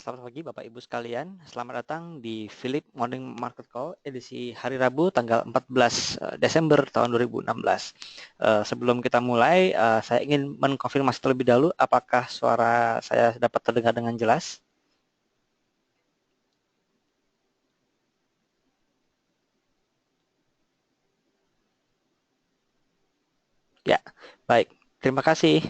Selamat pagi Bapak Ibu sekalian. Selamat datang di Philip Morning Market Call edisi hari Rabu tanggal 14 Desember tahun 2016. Sebelum kita mulai, saya ingin mengkonfirmasi terlebih dahulu apakah suara saya dapat terdengar dengan jelas? Ya, baik. Terima kasih.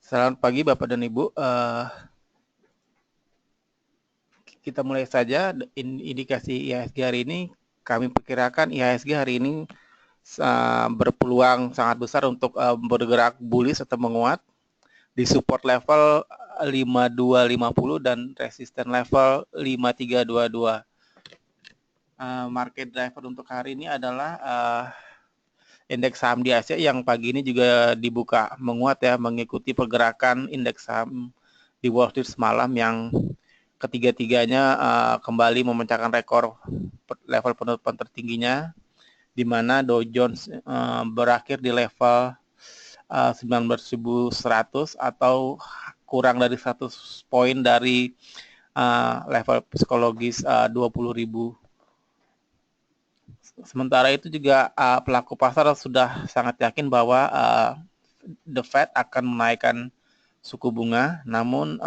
Selamat pagi Bapak dan Ibu. Kita mulai saja indikasi IHSG hari ini. Kami perkirakan IHSG hari ini berpeluang sangat besar untuk bergerak bullish atau menguat di support level 5250 dan resisten level 5322. Market driver untuk hari ini adalah indeks saham di Asia yang pagi ini juga dibuka menguat ya, mengikuti pergerakan indeks saham di Wall Street semalam yang ketiga-tiganya kembali memecahkan rekor level penutupan tertingginya, di mana Dow Jones berakhir di level 19.100 atau kurang dari 100 poin dari level psikologis 20.000. Sementara itu juga pelaku pasar sudah sangat yakin bahwa The Fed akan menaikkan suku bunga, namun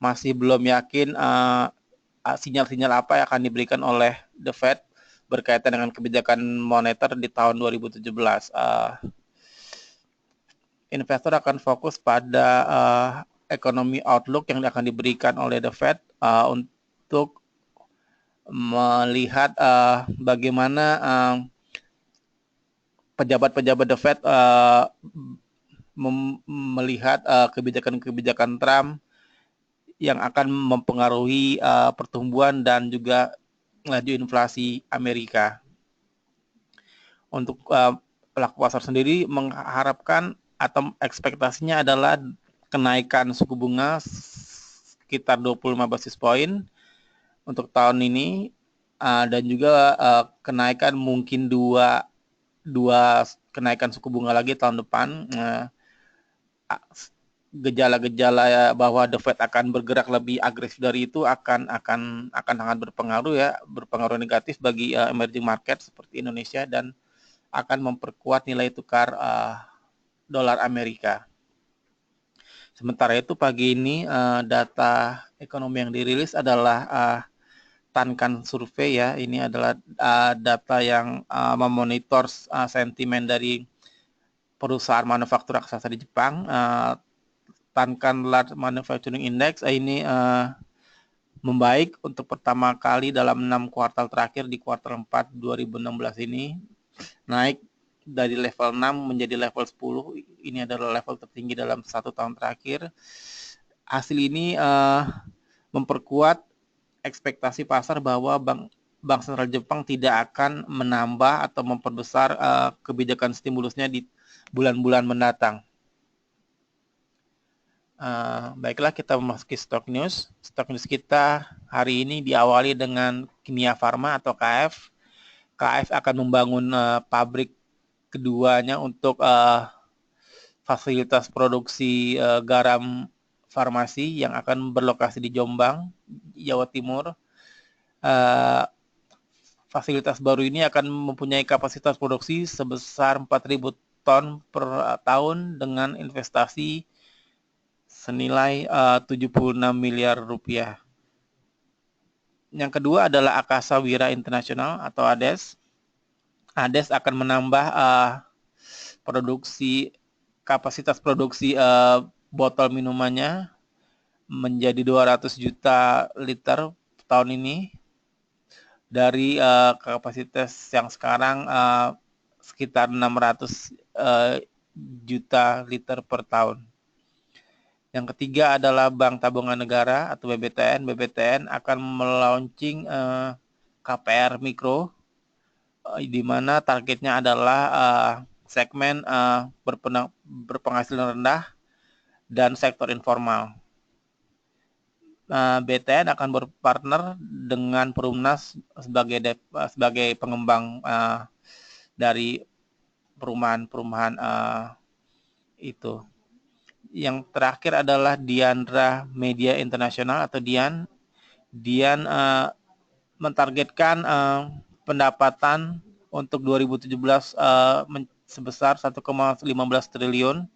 masih belum yakin sinyal-sinyal apa yang akan diberikan oleh The Fed berkaitan dengan kebijakan moneter di tahun 2017. Investor akan fokus pada ekonomi outlook yang akan diberikan oleh The Fed untuk melihat bagaimana pejabat-pejabat The Fed melihat kebijakan-kebijakan Trump yang akan mempengaruhi pertumbuhan dan juga laju inflasi Amerika. Untuk pelaku pasar sendiri mengharapkan atau ekspektasinya adalah kenaikan suku bunga sekitar 25 basis poin untuk tahun ini, dan juga kenaikan mungkin dua kenaikan suku bunga lagi tahun depan. Gejala-gejala bahwa The Fed akan bergerak lebih agresif dari itu akan sangat berpengaruh negatif bagi emerging market seperti Indonesia dan akan memperkuat nilai tukar dolar Amerika. Sementara itu pagi ini data ekonomi yang dirilis adalah Tankan Survei ya. Ini adalah data yang memonitor sentimen dari perusahaan manufaktur raksasa di Jepang. Tankan Large Manufacturing Index ini membaik untuk pertama kali dalam 6 kuartal terakhir di kuartal 4 2016 ini, naik dari level 6 menjadi level 10. Ini adalah level tertinggi dalam 1 tahun terakhir. Hasil ini memperkuat ekspektasi pasar bahwa Bank Sentral Jepang tidak akan menambah atau memperbesar kebijakan stimulusnya di bulan-bulan mendatang. Baiklah, kita memasuki stock news. Stock news kita hari ini diawali dengan Kimia Farma atau KF. KF akan membangun pabrik keduanya untuk fasilitas produksi garam farmasi yang akan berlokasi di Jombang, Jawa Timur. Fasilitas baru ini akan mempunyai kapasitas produksi sebesar 4.000 ton per tahun dengan investasi senilai 76 miliar rupiah. Yang kedua adalah Akasa Wira International atau ADES. ADES akan menambah kapasitas produksi botol minumannya menjadi 200 juta liter tahun ini dari kapasitas yang sekarang sekitar 600 juta liter per tahun. Yang ketiga adalah Bank Tabungan Negara atau BBTN. BBTN akan melaunching KPR Mikro, di mana targetnya adalah segmen berpenghasilan rendah dan sektor informal. BTN akan berpartner dengan Perumnas sebagai pengembang dari perumahan-perumahan itu. Yang terakhir adalah Diandra Media Internasional atau Dian. Dian mentargetkan pendapatan untuk 2017 sebesar 1,15 triliun.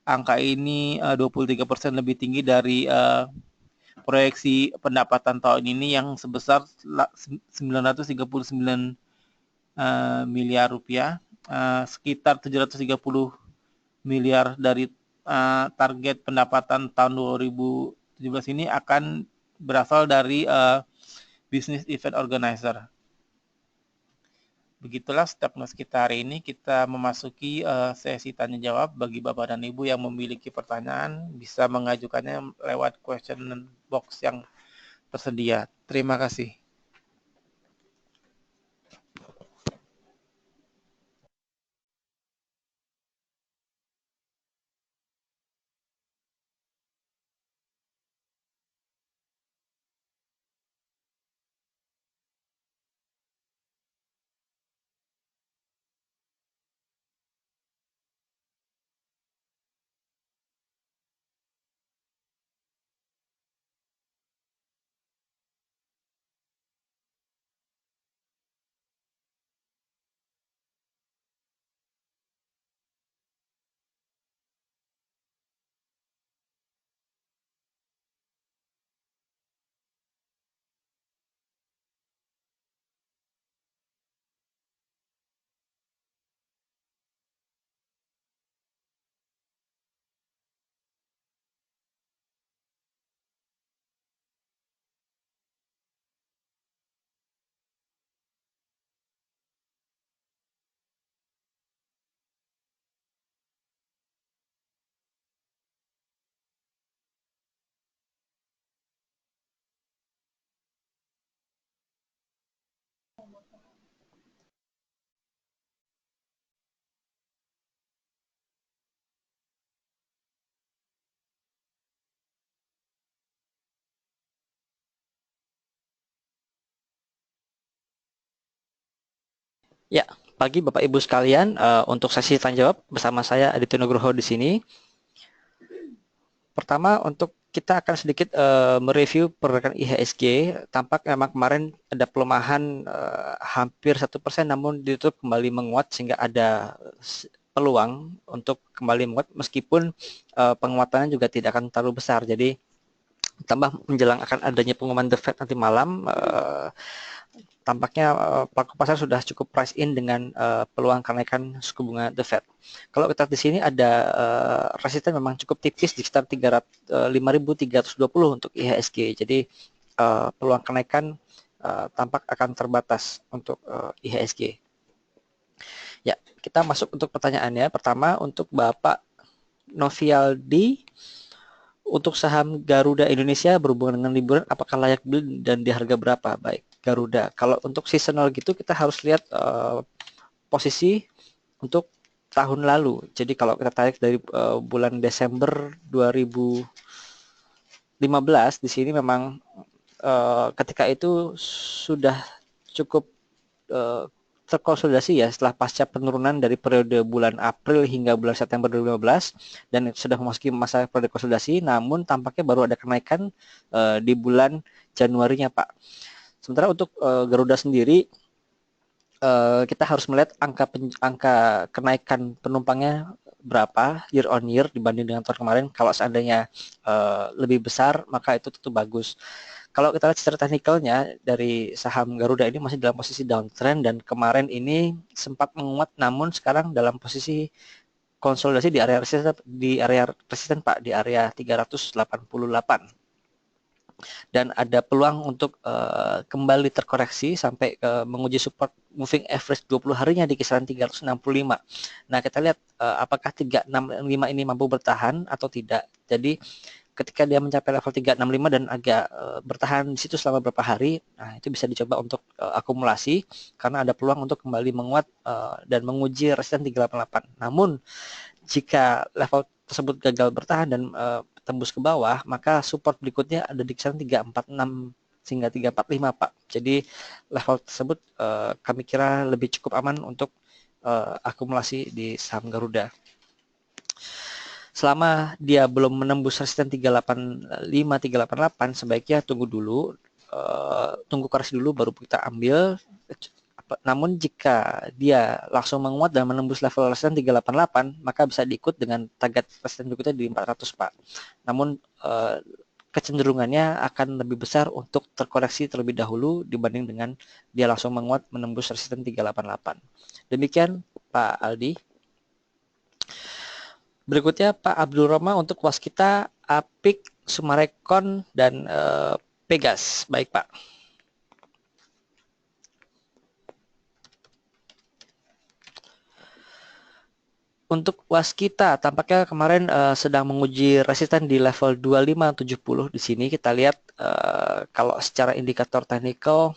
Angka ini 23% lebih tinggi dari proyeksi pendapatan tahun ini yang sebesar 939 miliar rupiah, sekitar 730 miliar dari target pendapatan tahun 2017 ini akan berasal dari business event organizer. Begitulah step news kita hari ini. Kita memasuki sesi tanya jawab. Bagi Bapak dan Ibu yang memiliki pertanyaan bisa mengajukannya lewat question box yang tersedia. Terima kasih. Ya, pagi Bapak Ibu sekalian, untuk sesi tanya jawab bersama saya Aditya Nugroho di sini. Pertama, untuk kita akan sedikit mereview pergerakan IHSG. Tampak memang kemarin ada pelemahan hampir 1%, namun ditutup kembali menguat sehingga ada peluang untuk kembali menguat meskipun penguatannya juga tidak akan terlalu besar. Jadi tambah menjelang akan adanya pengumuman The Fed nanti malam, tampaknya pelaku pasar sudah cukup price in dengan peluang kenaikan suku bunga The Fed. Kalau kita lihat di sini ada resisten memang cukup tipis di sekitar 5.320 untuk IHSG. Jadi peluang kenaikan tampak akan terbatas untuk IHSG. Ya, kita masuk untuk pertanyaannya. Pertama untuk Bapak Novialdi, untuk saham Garuda Indonesia berhubungan dengan liburan, apakah layak beli dan di harga berapa? Baik, Garuda. Kalau untuk seasonal gitu kita harus lihat posisi untuk tahun lalu. Jadi kalau kita tarik dari bulan Desember 2015, di sini memang ketika itu sudah cukup terkonsolidasi ya setelah pasca penurunan dari periode bulan April hingga bulan September 2015 dan sudah memasuki masa periode konsolidasi, namun tampaknya baru ada kenaikan di bulan Januarinya, Pak. Sementara untuk Garuda sendiri kita harus melihat angka kenaikan penumpangnya berapa year on year dibanding dengan tahun kemarin. Kalau seandainya lebih besar maka itu tentu bagus. Kalau kita lihat secara teknikalnya dari saham Garuda ini masih dalam posisi downtrend dan kemarin ini sempat menguat, namun sekarang dalam posisi konsolidasi di area resisten Pak, di area 388. Dan ada peluang untuk kembali terkoreksi sampai menguji support moving average 20 harinya di kisaran 365. Nah, kita lihat apakah 365 ini mampu bertahan atau tidak. Jadi ketika dia mencapai level 365 dan agak bertahan di situ selama beberapa hari, nah itu bisa dicoba untuk akumulasi karena ada peluang untuk kembali menguat dan menguji resisten 388. Namun jika level tersebut gagal bertahan dan tembus ke bawah, maka support berikutnya ada di kisaran 346 hingga 345, Pak. Jadi level tersebut kami kira lebih cukup aman untuk akumulasi di saham Garuda. Selama dia belum menembus resisten 385, 388, sebaiknya tunggu dulu, tunggu koreksi dulu baru kita ambil. Namun jika dia langsung menguat dan menembus level resisten 388, maka bisa diikut dengan target resisten berikutnya di 400, Pak. Namun kecenderungannya akan lebih besar untuk terkoreksi terlebih dahulu dibanding dengan dia langsung menguat menembus resisten 388. Demikian Pak Aldi. Berikutnya Pak Abdul Roma untuk waskita, Apik, Sumarekon, dan Pegas. Baik Pak. Untuk waskita tampaknya kemarin sedang menguji resisten di level 2570. Di sini kita lihat kalau secara indikator teknikal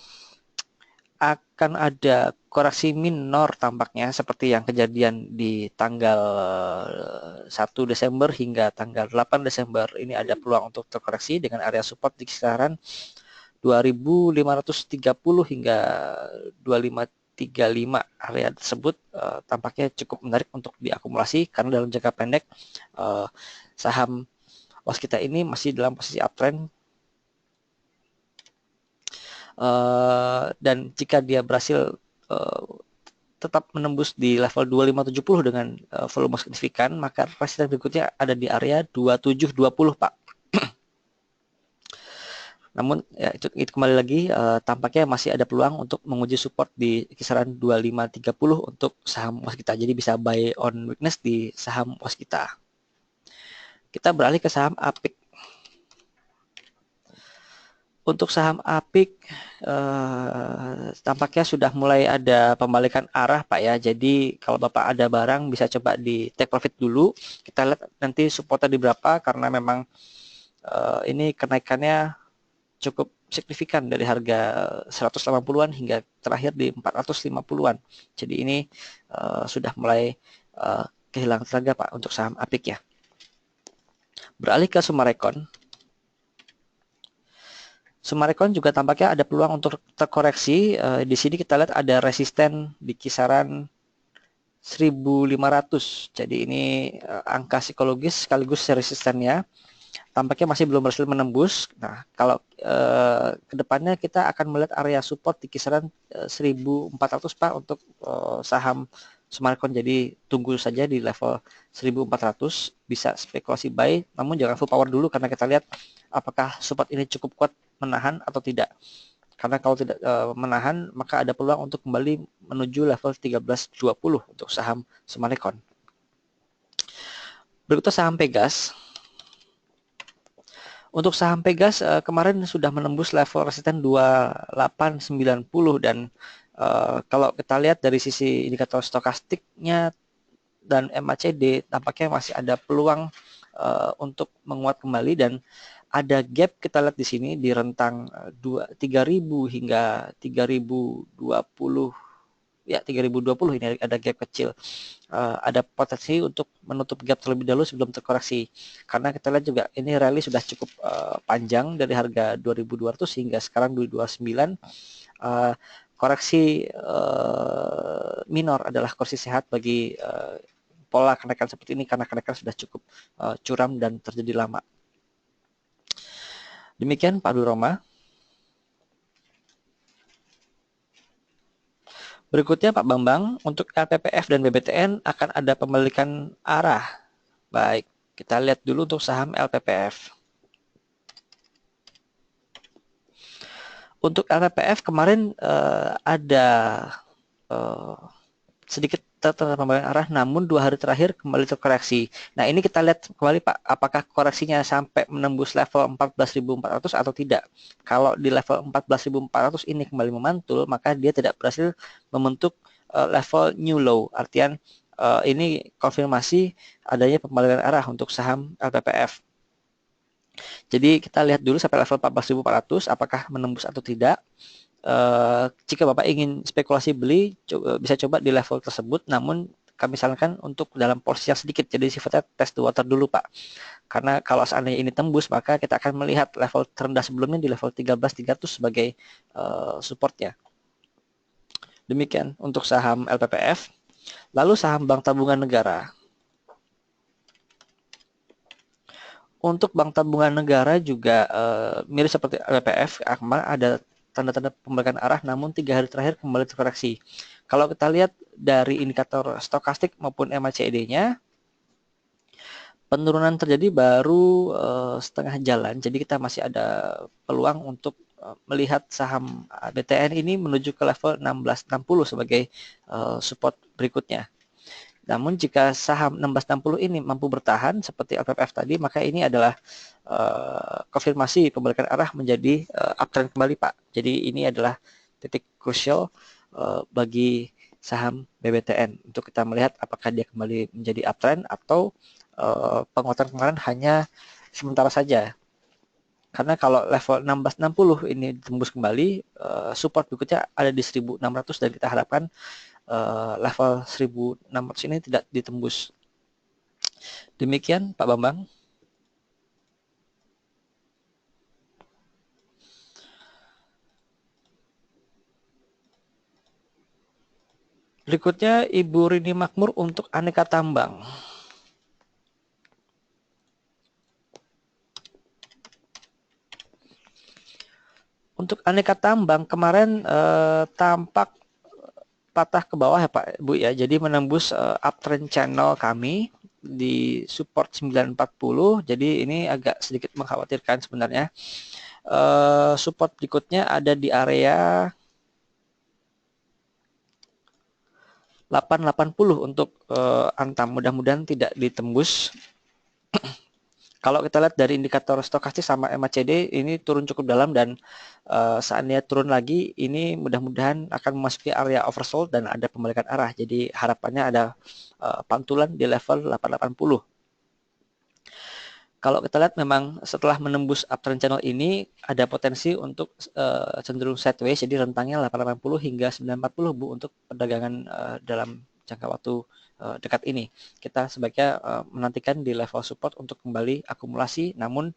akan ada koreksi minor tampaknya seperti yang kejadian di tanggal 1 Desember hingga tanggal 8 Desember. Ini ada peluang untuk terkoreksi dengan area support di kisaran 2530 hingga 2535. Area tersebut tampaknya cukup menarik untuk diakumulasi karena dalam jangka pendek saham waskita ini masih dalam posisi uptrend. Dan jika dia berhasil tetap menembus di level 2570 dengan volume signifikan, maka resisten berikutnya ada di area 2720, Pak. Namun ya, itu kembali lagi tampaknya masih ada peluang untuk menguji support di kisaran 2530 untuk saham waskita. Jadi bisa buy on weakness di saham waskita. Kita beralih ke saham Apik. Untuk saham Apik tampaknya sudah mulai ada pembalikan arah Pak ya. Jadi kalau Bapak ada barang bisa coba di take profit dulu. Kita lihat nanti supportnya di berapa karena memang ini kenaikannya cukup signifikan dari harga 180-an hingga terakhir di 450-an. Jadi ini sudah mulai kehilangan tenaga Pak untuk saham Apik ya. Beralih ke Sumarekon. Sumarekon juga tampaknya ada peluang untuk terkoreksi. Di sini kita lihat ada resisten di kisaran 1.500. Jadi ini angka psikologis sekaligus resistennya. Tampaknya masih belum berhasil menembus. Nah, kalau kedepannya kita akan melihat area support di kisaran 1.400 Pak untuk saham Sumarekon. Jadi tunggu saja di level 1.400, bisa spekulasi buy, namun jangan full power dulu karena kita lihat apakah support ini cukup kuat menahan atau tidak. Karena kalau tidak menahan, maka ada peluang untuk kembali menuju level 1320 untuk saham Sumarekon. Berikutnya saham Pegas. Untuk saham Pegas kemarin sudah menembus level resisten 2890 dan kalau kita lihat dari sisi indikator stokastiknya dan MACD tampaknya masih ada peluang untuk menguat kembali dan ada gap kita lihat di sini di rentang 3000 hingga 3020 ya 3020 ini ada gap kecil. Ada potensi untuk menutup gap terlebih dahulu sebelum terkoreksi. Karena kita lihat juga ini rally sudah cukup panjang dari harga 2200 hingga sekarang 229. Koreksi minor adalah koreksi sehat bagi pola kenaikan seperti ini karena kenaikan sudah cukup curam dan terjadi lama. Demikian Pak Abdul Roma. Berikutnya Pak Bambang, untuk LPPF dan BBTN akan ada pembalikan arah. Baik, kita lihat dulu untuk saham LPPF. Untuk LPPF kemarin ada sedikit pembalikan arah, namun 2 hari terakhir kembali terkoreksi. Nah ini kita lihat kembali Pak, apakah koreksinya sampai menembus level 14.400 atau tidak. Kalau di level 14.400 ini kembali memantul, maka dia tidak berhasil membentuk level new low. Artian ini konfirmasi adanya pembalikan arah untuk saham LPPF. Jadi kita lihat dulu sampai level 14.400 apakah menembus atau tidak. Jika Bapak ingin spekulasi beli, bisa coba di level tersebut, namun kami sarankan untuk dalam porsi yang sedikit, jadi sifatnya test the water dulu Pak. Karena kalau seandainya ini tembus, maka kita akan melihat level terendah sebelumnya di level 13.300 sebagai supportnya. Demikian untuk saham LPPF. Lalu saham Bank Tabungan Negara. Untuk Bank Tabungan Negara juga mirip seperti LPF, ada tanda-tanda pembalikan arah, namun 3 hari terakhir kembali terkoreksi. Kalau kita lihat dari indikator stokastik maupun MACD-nya, penurunan terjadi baru setengah jalan, jadi kita masih ada peluang untuk melihat saham BTN ini menuju ke level 1660 sebagai support berikutnya. Namun jika saham 1660 ini mampu bertahan seperti LPPF tadi, maka ini adalah konfirmasi pembalikan arah menjadi uptrend kembali Pak. Jadi ini adalah titik krusial bagi saham BBTN untuk kita melihat apakah dia kembali menjadi uptrend atau penguatan kemarin hanya sementara saja. Karena kalau level 1660 ini tembus kembali, support berikutnya ada di 1600 dan kita harapkan level 1600 ini tidak ditembus. Demikian Pak Bambang. Berikutnya Ibu Rini Makmur untuk aneka tambang. Untuk aneka tambang kemarin tampak patah ke bawah ya Pak Bu ya. Jadi menembus uptrend channel kami di support 940. Jadi ini agak sedikit mengkhawatirkan sebenarnya. Support berikutnya ada di area 880 untuk Antam. Mudah-mudahan tidak ditembus. Kalau kita lihat dari indikator stokastik sama MACD ini turun cukup dalam dan seandainya turun lagi ini mudah-mudahan akan memasuki area oversold dan ada pembalikan arah. Jadi harapannya ada pantulan di level 880. Kalau kita lihat memang setelah menembus uptrend channel ini ada potensi untuk cenderung sideways, jadi rentangnya 880 hingga 940 Bu untuk perdagangan dalam jangka waktu dekat ini. Kita sebaiknya menantikan di level support untuk kembali akumulasi, namun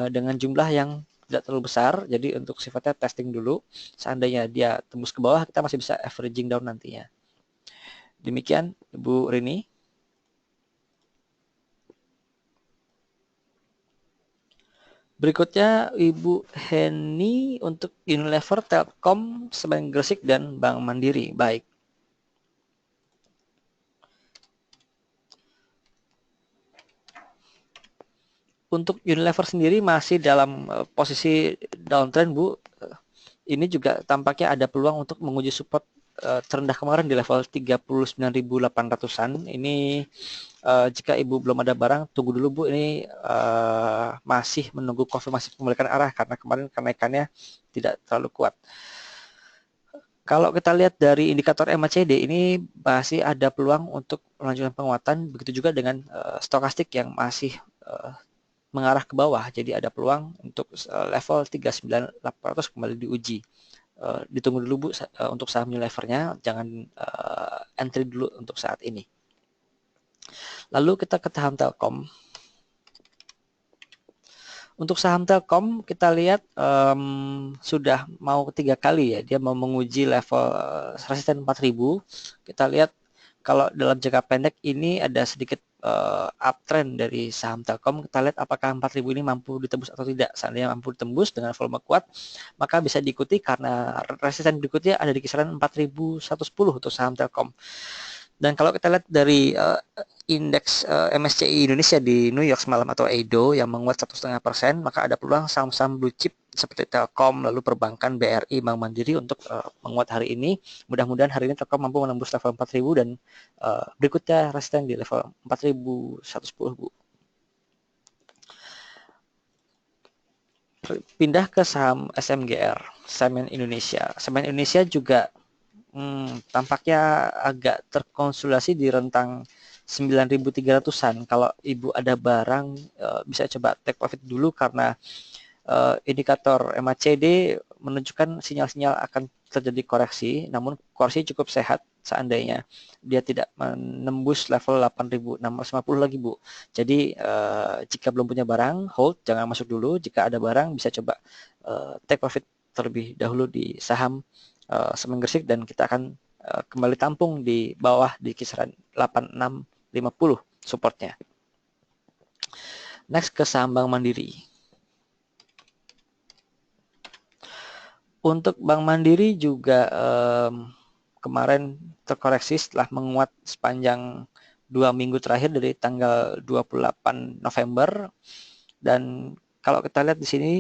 dengan jumlah yang tidak terlalu besar, jadi untuk sifatnya testing dulu. Seandainya dia tembus ke bawah, kita masih bisa averaging down nantinya. Demikian Bu Rini. Berikutnya Ibu Heni untuk Unilever, Telkom, Semen Gresik, dan Bank Mandiri. Baik. Untuk Unilever sendiri masih dalam posisi downtrend Bu. Ini juga tampaknya ada peluang untuk menguji support terendah kemarin di level 39.800-an. Ini jika Ibu belum ada barang, tunggu dulu Bu. Ini masih menunggu konfirmasi pembalikan arah karena kemarin kenaikannya tidak terlalu kuat. Kalau kita lihat dari indikator MACD ini masih ada peluang untuk melanjutkan penguatan. Begitu juga dengan stokastik yang masih mengarah ke bawah. Jadi ada peluang untuk level 39.800 kembali diuji. Ditunggu dulu Bu untuk saham Unilevernya, jangan entry dulu untuk saat ini. Lalu kita ke saham Telkom. Untuk saham Telkom kita lihat sudah mau ketiga kali ya, dia mau menguji level resisten 4000. Kita lihat kalau dalam jangka pendek ini ada sedikit uptrend dari saham Telkom. Kita lihat apakah 4000 ini mampu ditembus atau tidak. Seandainya mampu ditembus dengan volume kuat, maka bisa diikuti karena resisten berikutnya ada di kisaran 4110 untuk saham Telkom. Dan kalau kita lihat dari indeks MSCI Indonesia di New York semalam atau EIDO yang menguat 1,5%, maka ada peluang saham-saham blue chip seperti Telkom, lalu perbankan, BRI, Bank Mandiri untuk menguat hari ini. Mudah-mudahan hari ini Telkom mampu menembus level 4.000 dan berikutnya resisten di level 4.110 Bu. Pindah ke saham SMGR, Semen Indonesia. Semen Indonesia juga tampaknya agak terkonsolidasi di rentang 9.300-an. Kalau Ibu ada barang bisa coba take profit dulu karena indikator MACD menunjukkan sinyal-sinyal akan terjadi koreksi, namun koreksi cukup sehat seandainya dia tidak menembus level 8.650 lagi, Bu. Jadi jika belum punya barang, hold, jangan masuk dulu. Jika ada barang, bisa coba take profit terlebih dahulu di saham Semen Gresik, dan kita akan kembali tampung di bawah di kisaran 8650 supportnya. Next ke saham Bank Mandiri. Untuk Bank Mandiri juga kemarin terkoreksi setelah menguat sepanjang 2 minggu terakhir dari tanggal 28 November. Dan kalau kita lihat di sini,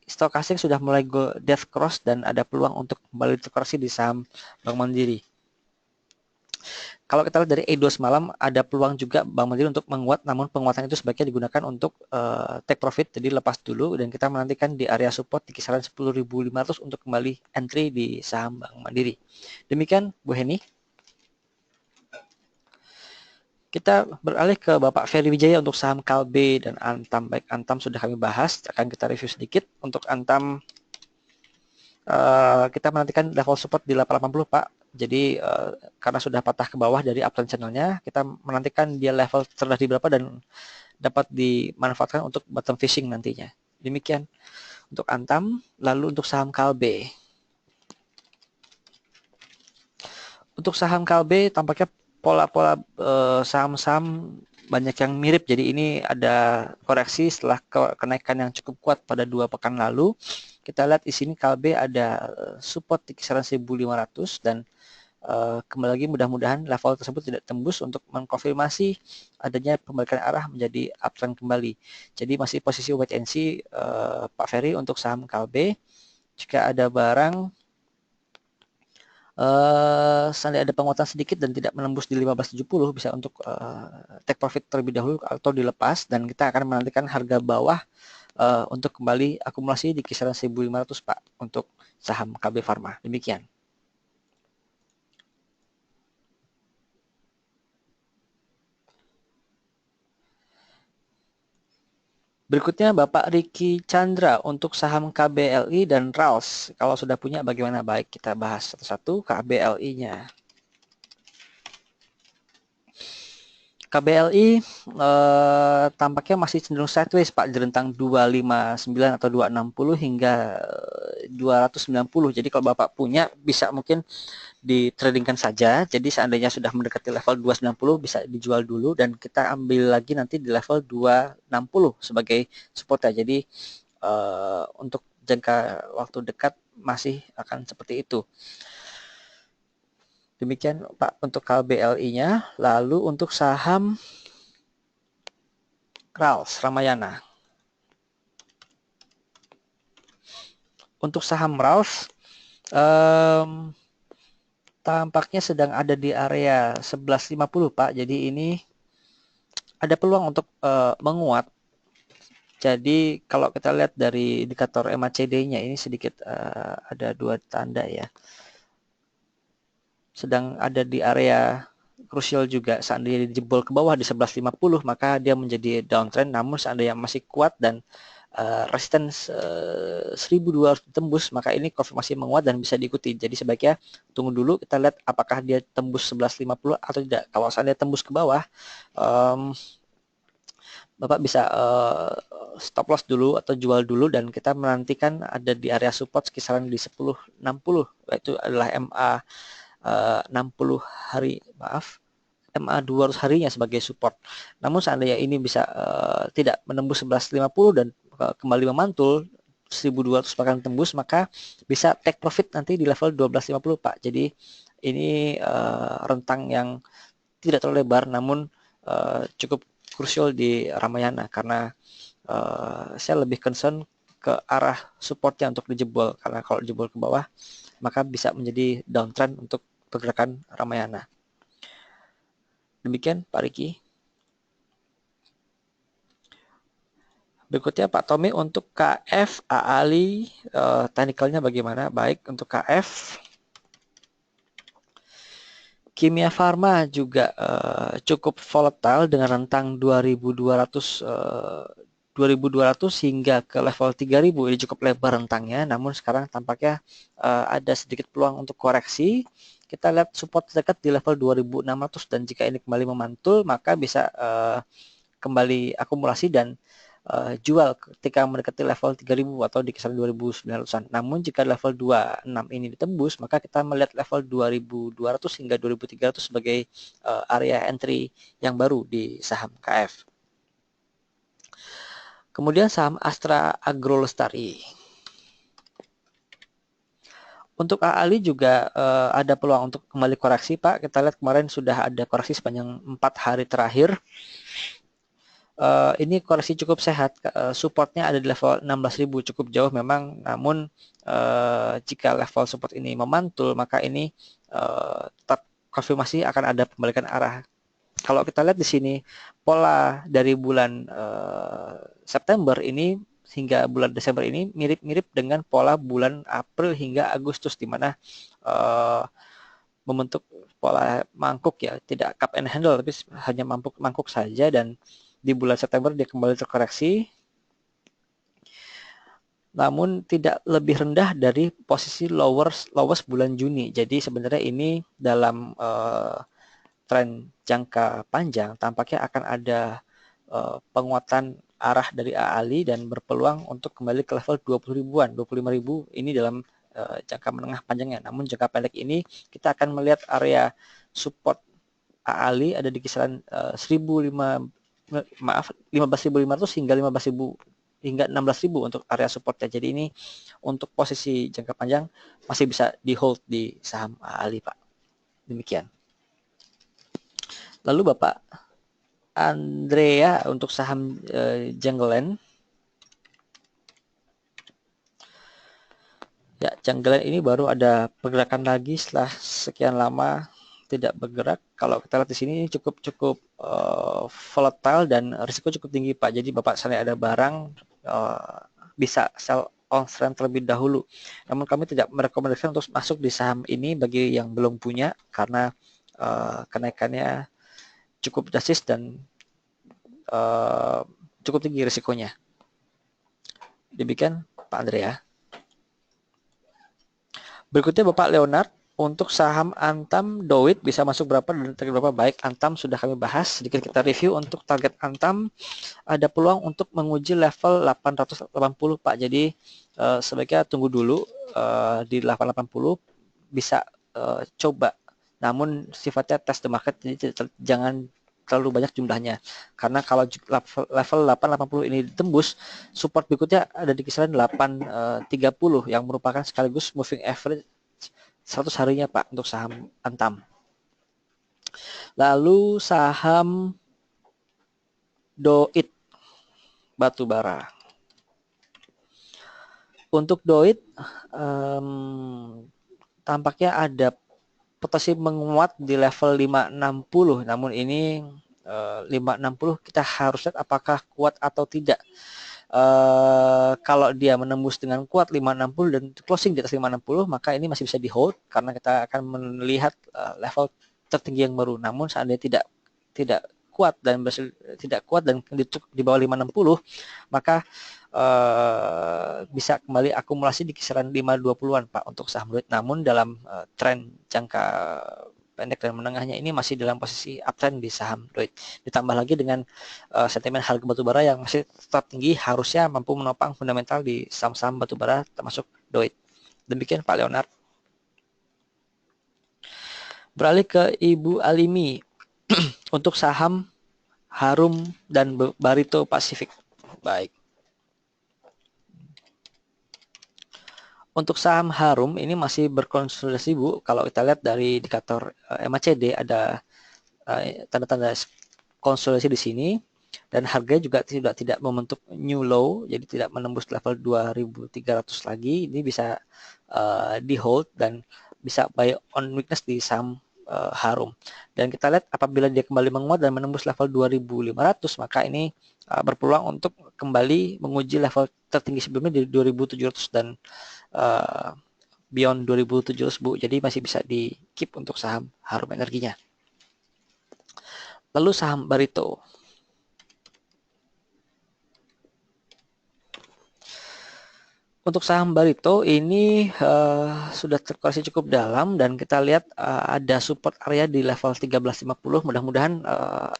stokastik sudah mulai go death cross dan ada peluang untuk kembali terkoreksi di saham Bank Mandiri. Kalau kita lihat dari E2 semalam, ada peluang juga Bank Mandiri untuk menguat, namun penguatan itu sebaiknya digunakan untuk take profit, jadi lepas dulu, dan kita menantikan di area support di kisaran 10.500 untuk kembali entry di saham Bank Mandiri. Demikian Bu Heni. Kita beralih ke Bapak Ferry Wijaya untuk saham Kalbe dan Antam. Baik, Antam sudah kami bahas, akan kita review sedikit. Untuk Antam, kita menantikan level support di 880, Pak. Jadi karena sudah patah ke bawah dari uptrend channelnya, kita menantikan dia level terendah di berapa dan dapat dimanfaatkan untuk bottom fishing nantinya. Demikian untuk Antam. Lalu untuk saham Kalbe. Untuk saham Kalbe tampaknya pola-pola saham-saham banyak yang mirip. Jadi ini ada koreksi setelah kenaikan yang cukup kuat pada 2 pekan lalu. Kita lihat di sini Kalbe ada support di kisaran 1.500 dan kembali lagi mudah-mudahan level tersebut tidak tembus untuk mengkonfirmasi adanya pembalikan arah menjadi uptrend kembali. Jadi masih posisi wait and see Pak Ferry untuk saham Kalbe. Jika ada barang seandainya ada penguatan sedikit dan tidak menembus di 1570, bisa untuk take profit terlebih dahulu atau dilepas, dan kita akan menantikan harga bawah untuk kembali akumulasi di kisaran 1.500, Pak, untuk saham KB Pharma. Demikian. Berikutnya Bapak Riki Chandra untuk saham KBLI dan RALS. Kalau sudah punya bagaimana? Baik, kita bahas satu-satu KBLI-nya. KBLI tampaknya masih cenderung sideways, Pak, di rentang 259 atau 260 hingga 290. Jadi kalau Bapak punya bisa mungkin ditradingkan saja. Jadi seandainya sudah mendekati level 290 bisa dijual dulu dan kita ambil lagi nanti di level 260 sebagai support ya. Jadi untuk jangka waktu dekat masih akan seperti itu. Demikian Pak untuk KBLI-nya. Lalu untuk saham RALS Ramayana. Untuk saham RALS tampaknya sedang ada di area 1150, Pak. Jadi ini ada peluang untuk menguat. Jadi kalau kita lihat dari indikator MACD-nya ini sedikit ada 2 tanda ya. Sedang ada di area krusial juga. Seandainya dijebol ke bawah di 1150 maka dia menjadi downtrend, namun seandainya masih kuat dan resistance 1200 tembus, maka ini konfirmasi menguat dan bisa diikuti. Jadi sebaiknya tunggu dulu, kita lihat apakah dia tembus 1150 atau tidak. Kalau seandainya tembus ke bawah, Bapak bisa stop loss dulu atau jual dulu, dan kita menantikan ada di area support kisaran di 1060, yaitu adalah MA 60 hari, maaf, MA 200 harinya sebagai support. Namun seandainya ini bisa tidak menembus 1150 dan kembali memantul 1200 bahkan tembus, maka bisa take profit nanti di level 1250, Pak. Jadi ini rentang yang tidak terlalu lebar namun cukup krusial di Ramayana, karena saya lebih concern ke arah supportnya untuk dijebol, karena kalau dijebol ke bawah maka bisa menjadi downtrend untuk pergerakan Ramayana. Demikian Pak Riki. Berikutnya Pak Tommy untuk KF AALI, teknikalnya bagaimana? Baik, untuk KF Kimia Farma juga cukup volatile dengan rentang 2200 hingga ke level 3000. Ini cukup lebar rentangnya, namun sekarang tampaknya ada sedikit peluang untuk koreksi. Kita lihat support dekat di level 2600, dan jika ini kembali memantul maka bisa kembali akumulasi dan jual ketika mendekati level 3000 atau di kisaran 2900-an. Namun jika level 26 ini ditembus, maka kita melihat level 2200 hingga 2300 sebagai area entry yang baru di saham KF. Kemudian saham Astra Agro Lestari. Untuk AALI juga ada peluang untuk kembali koreksi, Pak. Kita lihat kemarin sudah ada koreksi sepanjang 4 hari terakhir. Ini koreksi cukup sehat, supportnya ada di level 16.000, cukup jauh memang, namun jika level support ini memantul maka ini tetap konfirmasi akan ada pembalikan arah. Kalau kita lihat di sini pola dari bulan September ini hingga bulan Desember ini mirip-mirip dengan pola bulan April hingga Agustus, di mana membentuk pola mangkuk ya, tidak cup and handle tapi hanya mangkuk saja, dan di bulan September dia kembali terkoreksi, namun tidak lebih rendah dari posisi lowest bulan Juni. Jadi sebenarnya ini dalam tren jangka panjang tampaknya akan ada penguatan arah dari AALI dan berpeluang untuk kembali ke level 20 ribuan, 25.000 ini dalam jangka menengah panjangnya. Namun jangka pendek ini kita akan melihat area support AALI ada di kisaran 15.500 hingga 15.000 hingga 16.000 untuk area supportnya. Jadi ini untuk posisi jangka panjang masih bisa di hold di saham AALI, Pak. Demikian. Lalu Bapak Andrea untuk saham Janggelan. Ya, Janggelan ini baru ada pergerakan lagi setelah sekian lama tidak bergerak. Kalau kita lihat di sini cukup volatile dan risiko cukup tinggi, Pak. Jadi Bapak misalnya ada barang bisa sell on trend terlebih dahulu. Namun kami tidak merekomendasikan untuk masuk di saham ini bagi yang belum punya, karena kenaikannya cukup drastis dan cukup tinggi risikonya. Demikian Pak Andrea. Berikutnya Bapak Leonard. Untuk saham Antam, Doit bisa masuk berapa dan target berapa? Baik, Antam sudah kami bahas, sedikit kita review. Untuk target Antam ada peluang untuk menguji level 880, Pak. Jadi sebaiknya tunggu dulu di 880, bisa coba. Namun sifatnya test the market, jadi jangan terlalu banyak jumlahnya. Karena kalau level 880 ini ditembus, support berikutnya ada di kisaran 830 yang merupakan sekaligus moving average 100 harinya, Pak, untuk saham Antam. Lalu saham Doit batubara. Untuk Doit tampaknya ada potensi menguat di level 560, namun ini 560 kita harus lihat apakah kuat atau tidak. Kalau dia menembus dengan kuat 560 dan closing di atas 560, maka ini masih bisa di hold karena kita akan melihat level tertinggi yang baru. Namun seandainya tidak kuat dan di bawah 560, maka bisa kembali akumulasi di kisaran 520-an, Pak, untuk saham Doit. Namun dalam tren jangka pendek dan menengahnya ini masih dalam posisi uptrend di saham Doit. Ditambah lagi dengan sentimen harga batubara yang masih tetap tinggi, harusnya mampu menopang fundamental di saham-saham batubara termasuk Doit. Demikian Pak Leonard. Beralih ke Ibu Alimi untuk saham Harum dan Barito Pacific. Baik. Untuk saham Harum ini masih berkonsolidasi, Bu. Kalau kita lihat dari indikator MACD ada tanda-tanda konsolidasi di sini, dan harganya juga sudah tidak membentuk new low, jadi tidak menembus level 2.300 lagi. Ini bisa di hold dan bisa buy on weakness di saham Harum. Dan kita lihat apabila dia kembali menguat dan menembus level 2.500, maka ini berpeluang untuk kembali menguji level tertinggi sebelumnya di 2.700 dan beyond 2017, Bu. Jadi masih bisa di keep untuk saham Harum Energinya. Lalu saham Barito. Untuk saham Barito ini sudah terkoreksi cukup dalam dan kita lihat ada support area di level 1350. Mudah-mudahan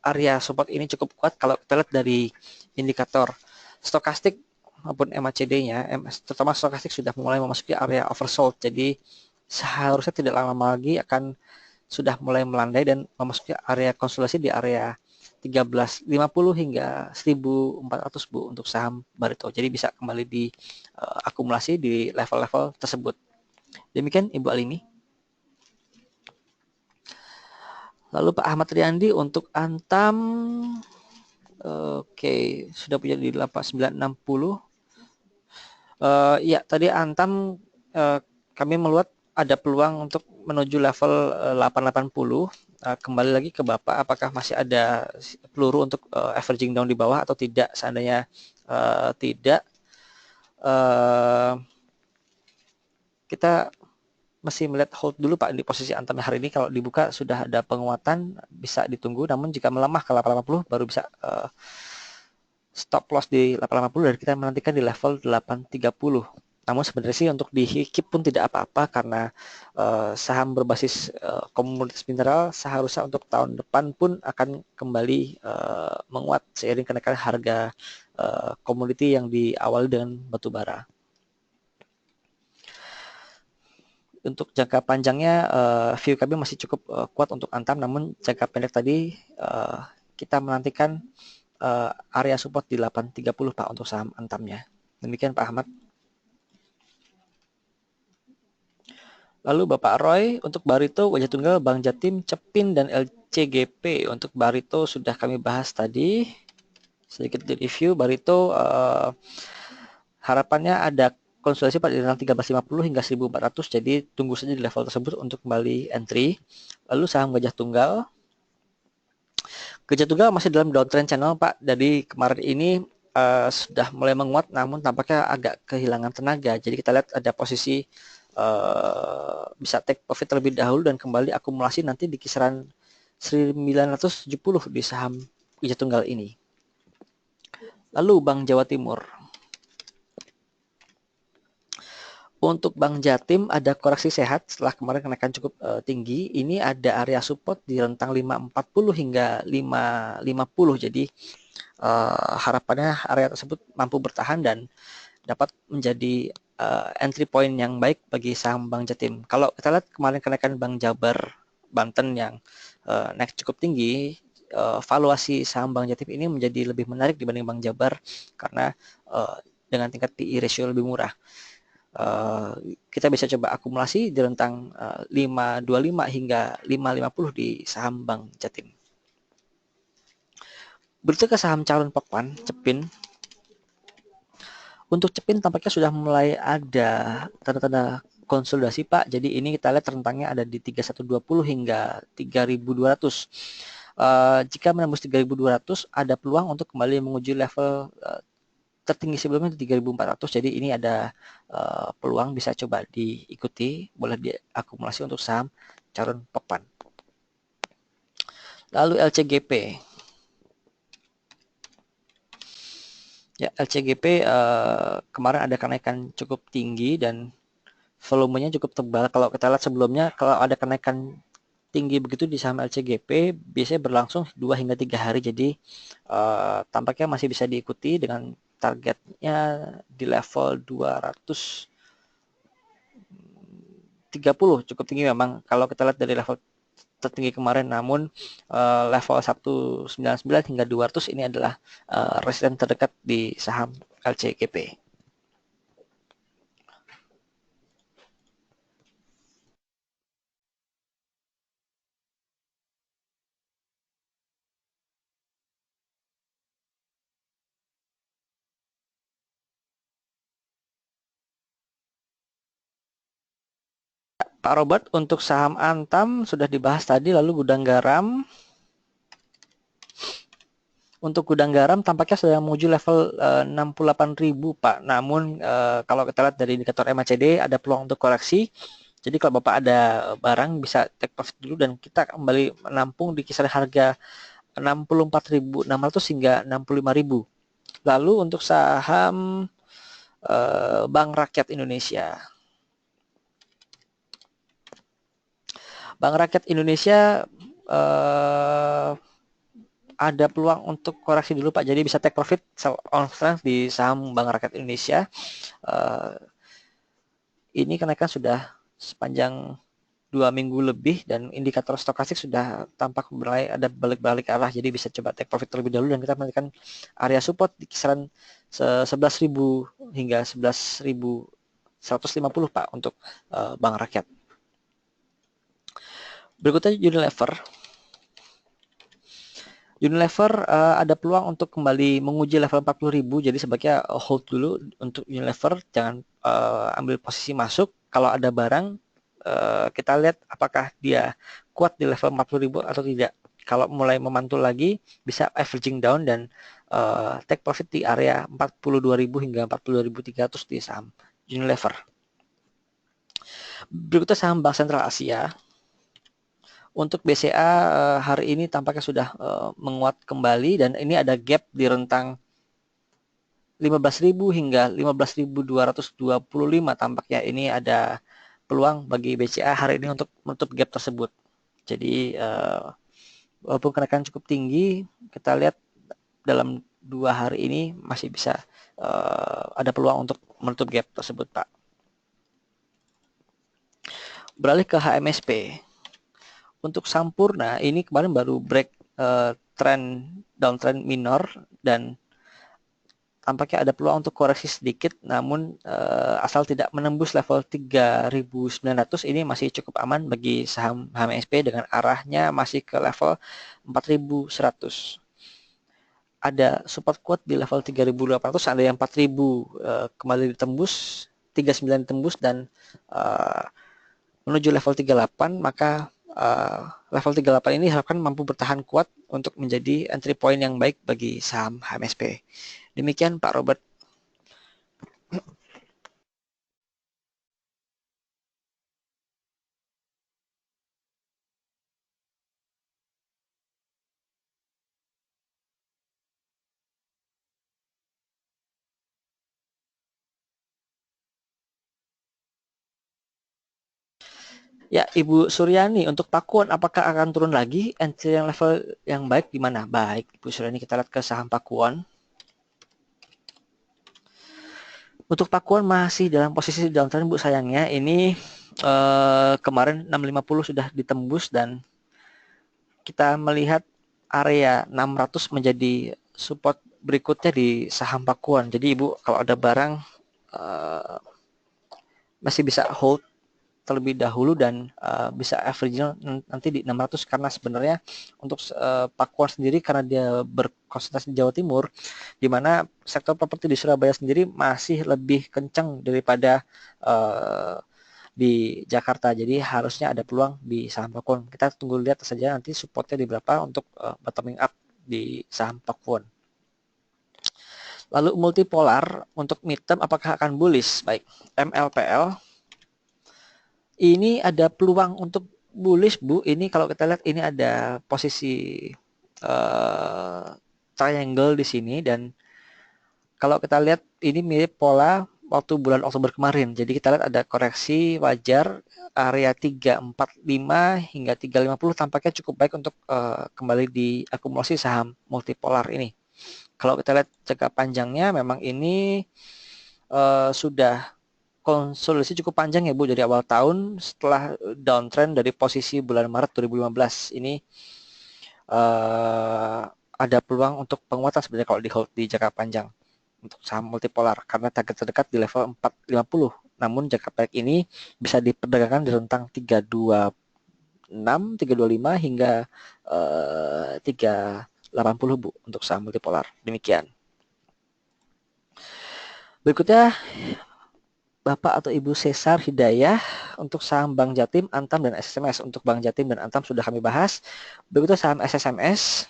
area support ini cukup kuat kalau kita lihat dari indikator stokastik maupun MACD-nya, terutama stokastik sudah mulai memasuki area oversold. Jadi seharusnya tidak lama lagi akan sudah mulai melandai dan memasuki area konsolidasi di area 1350 hingga 1400, Bu, untuk saham Barito. Jadi bisa kembali di akumulasi di level-level tersebut. Demikian Ibu Alini. Lalu Pak Ahmad Riyandi untuk Antam, oke, sudah punya di 8960. Ya, tadi Antam kami melihat ada peluang untuk menuju level 880. Kembali lagi ke Bapak, apakah masih ada peluru untuk averaging down di bawah atau tidak? Seandainya tidak, kita masih melihat hold dulu Pak di posisi Antam hari ini. Kalau dibuka sudah ada penguatan, bisa ditunggu. Namun jika melemah ke 880 baru bisa stop loss di 880 dan kita menantikan di level 830. Namun sebenarnya sih untuk di keep pun tidak apa-apa karena saham berbasis komoditas mineral seharusnya untuk tahun depan pun akan kembali menguat seiring kenaikan harga komoditi yang diawali dengan batu bara. Untuk jangka panjangnya view kami masih cukup kuat untuk Antam, namun jangka pendek tadi kita menantikan area support di 830 Pak untuk saham Antamnya. Demikian Pak Ahmad. Lalu Bapak Roy, untuk Barito, Wajah Tunggal, Bank Jatim, Cepin, dan LCGP. Untuk Barito sudah kami bahas tadi. Sedikit di review, Barito harapannya ada konsolidasi pada level 1350 hingga 1400, jadi tunggu saja di level tersebut untuk kembali entry. Lalu saham Gajah Tunggal. Gajah Tunggal masih dalam downtrend channel Pak, dari kemarin ini sudah mulai menguat namun tampaknya agak kehilangan tenaga. Jadi kita lihat ada posisi bisa take profit terlebih dahulu dan kembali akumulasi nanti di kisaran 970 di saham Gajah Tunggal ini. Lalu Bank Jawa Timur. Untuk Bank Jatim ada koreksi sehat setelah kemarin kenaikan cukup tinggi. Ini ada area support di rentang 540 hingga 550. Jadi harapannya area tersebut mampu bertahan dan dapat menjadi entry point yang baik bagi saham Bank Jatim. Kalau kita lihat kemarin kenaikan Bank Jabar Banten yang naik cukup tinggi, valuasi saham Bank Jatim ini menjadi lebih menarik dibanding Bank Jabar karena dengan tingkat PE ratio lebih murah. Kita bisa coba akumulasi di rentang 525 hingga 550 di saham Bank Jatim. Berikut ke saham calon Pokpan, Cepin. Untuk Cepin tampaknya sudah mulai ada tanda-tanda konsolidasi Pak. Jadi ini kita lihat rentangnya ada di 3120 hingga 3200. Jika menembus 3200 ada peluang untuk kembali menguji level tertinggi sebelumnya di 3400. Jadi ini ada peluang bisa coba diikuti, boleh diakumulasi untuk saham calon Pokpan. Lalu LCGP. Ya, LCGP kemarin ada kenaikan cukup tinggi dan volumenya cukup tebal. Kalau kita lihat sebelumnya, kalau ada kenaikan tinggi begitu di saham LCGP, biasanya berlangsung 2 hingga 3 hari. Jadi tampaknya masih bisa diikuti dengan targetnya di level 230. Cukup tinggi memang kalau kita lihat dari level tertinggi kemarin, namun level 199 hingga 200 ini adalah resisten terdekat di saham LCGP. Pak Robert, untuk saham Antam sudah dibahas tadi, lalu Gudang Garam. Untuk gudang garam tampaknya sedang menuju level 68.000 Pak. Namun kalau kita lihat dari indikator MACD ada peluang untuk koreksi. Jadi kalau Bapak ada barang bisa take profit dulu dan kita kembali menampung di kisaran harga 64.600 hingga 65.000. Lalu untuk saham Bank Rakyat Indonesia. Bank Rakyat Indonesia ada peluang untuk koreksi dulu Pak. Jadi bisa take profit sell on strength di saham Bank Rakyat Indonesia. Ini kenaikan sudah sepanjang 2 minggu lebih dan indikator stokastik sudah tampak mulai ada balik-balik arah. Jadi bisa coba take profit terlebih dahulu dan kita menentukan area support di kisaran 11.000 hingga 11.150 Pak untuk Bank Rakyat. Berikutnya Unilever. Unilever ada peluang untuk kembali menguji level 40.000, jadi sebaiknya hold dulu untuk Unilever, jangan ambil posisi masuk. Kalau ada barang, kita lihat apakah dia kuat di level 40.000 atau tidak. Kalau mulai memantul lagi, bisa averaging down dan take profit di area 42.000 hingga 42.300 di saham Unilever. Berikutnya saham Bank Sentral Asia. Untuk BCA hari ini tampaknya sudah menguat kembali dan ini ada gap di rentang 15.000 hingga 15.225 tampaknya ini ada peluang bagi BCA hari ini untuk menutup gap tersebut. Jadi walaupun kenaikan cukup tinggi, kita lihat dalam 2 hari ini masih bisa ada peluang untuk menutup gap tersebut Pak. Beralih ke HMSP. Untuk Sampurna ini kemarin baru break downtrend minor dan tampaknya ada peluang untuk koreksi sedikit, namun asal tidak menembus level 3.900 ini masih cukup aman bagi saham HMSP dengan arahnya masih ke level 4.100. Ada support kuat di level 3.800, ada yang 4.000 kembali ditembus, 39 ditembus dan menuju level 38, maka level 38 ini diharapkan mampu bertahan kuat untuk menjadi entry point yang baik bagi saham HMSP. Demikian Pak Robert. Ya, Ibu Suryani, untuk Pakuan apakah akan turun lagi? Entry yang level yang baik di mana? Baik, Ibu Suryani, kita lihat ke saham Pakuan. Untuk Pakuan masih dalam posisi downtrend Bu, sayangnya ini kemarin 650 sudah ditembus dan kita melihat area 600 menjadi support berikutnya di saham Pakuan. Jadi Ibu kalau ada barang masih bisa hold terlebih dahulu dan bisa average nanti di 600 karena sebenarnya untuk Pakuan sendiri karena dia berkonsentrasi di Jawa Timur, di mana sektor properti di Surabaya sendiri masih lebih kencang daripada di Jakarta. Jadi harusnya ada peluang di saham Pakuan. Kita tunggu lihat saja nanti supportnya di berapa untuk bottoming up di saham Pakuan. Lalu multipolar untuk midterm apakah akan bullish? Baik, MLPL ini ada peluang untuk bullish Bu. Ini kalau kita lihat ini ada posisi triangle di sini dan kalau kita lihat ini mirip pola waktu bulan Oktober kemarin. Jadi kita lihat ada koreksi wajar area 345 hingga 350 tampaknya cukup baik untuk kembali diakumulasi saham multipolar ini. Kalau kita lihat jangka panjangnya memang ini sudah konsolidasi cukup panjang ya Bu dari awal tahun setelah downtrend dari posisi bulan Maret 2015 ini ada peluang untuk penguatan sebenarnya kalau di hold di jangka panjang untuk saham multipolar karena target terdekat di level 450, namun jangka pendek ini bisa diperdagangkan di rentang 326, 325 hingga 380 Bu untuk saham multipolar. Demikian. Berikutnya Bapak atau Ibu Cesar Hidayah untuk saham Bank Jatim, Antam, dan SSMS. Untuk Bank Jatim dan Antam sudah kami bahas. Berikutnya saham SSMS.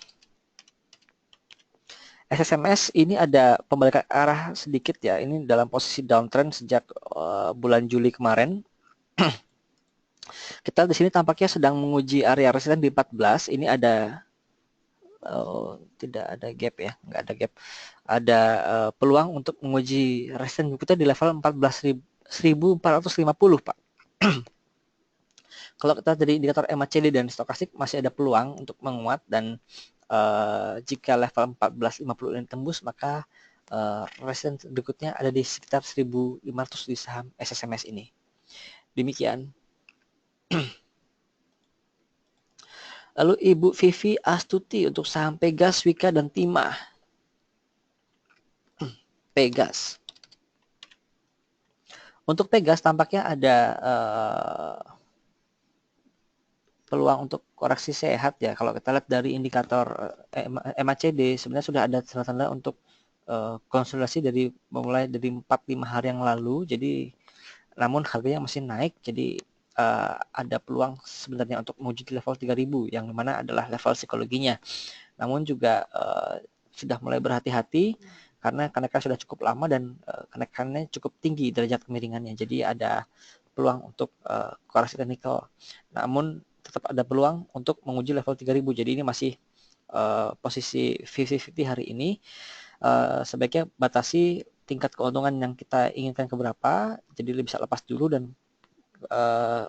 SSMS ini ada pembalikan arah sedikit ya. Ini dalam posisi downtrend sejak bulan Juli kemarin. Kita di sini tampaknya sedang menguji area resisten di 14. Ini ada tidak ada gap ya, nggak ada gap. Ada peluang untuk menguji resisten kita di level 14.450, Pak. Kalau kita dari indikator MACD dan stokastik masih ada peluang untuk menguat, dan jika level 1450 ini tembus, maka resisten berikutnya ada di sekitar 1.500 di saham SSMS ini. Demikian. Lalu Ibu Vivi Astuti untuk saham Pegas, Wika, dan Timah. Pegas. Untuk Pegas tampaknya ada peluang untuk koreksi sehat ya. Kalau kita lihat dari indikator MACD sebenarnya sudah ada tanda-tanda untuk konsolidasi dari memulai dari 4-5 hari yang lalu. Jadi namun harganya masih naik, jadi ada peluang sebenarnya untuk menuju di level 3.000 yang mana adalah level psikologinya. Namun juga sudah mulai berhati-hati karena kenaikan sudah cukup lama dan kenaikannya cukup tinggi derajat kemiringannya. Jadi ada peluang untuk koreksi teknikal. Namun tetap ada peluang untuk menguji level 3.000. Jadi ini masih posisi 50-50 hari ini. Sebaiknya batasi tingkat keuntungan yang kita inginkan ke berapa, jadi bisa lepas dulu dan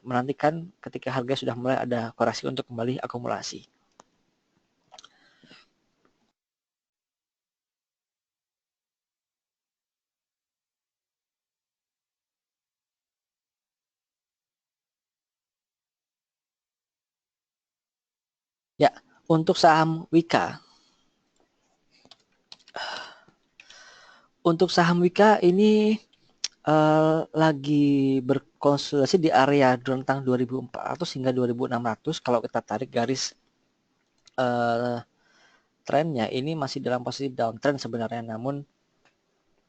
menantikan ketika harga sudah mulai ada koreksi untuk kembali akumulasi. Ya, untuk saham Wika. Untuk saham Wika ini lagi berkonsolidasi di area rentang 2.400 hingga 2.600. Kalau kita tarik garis trennya, ini masih dalam posisi downtrend sebenarnya, namun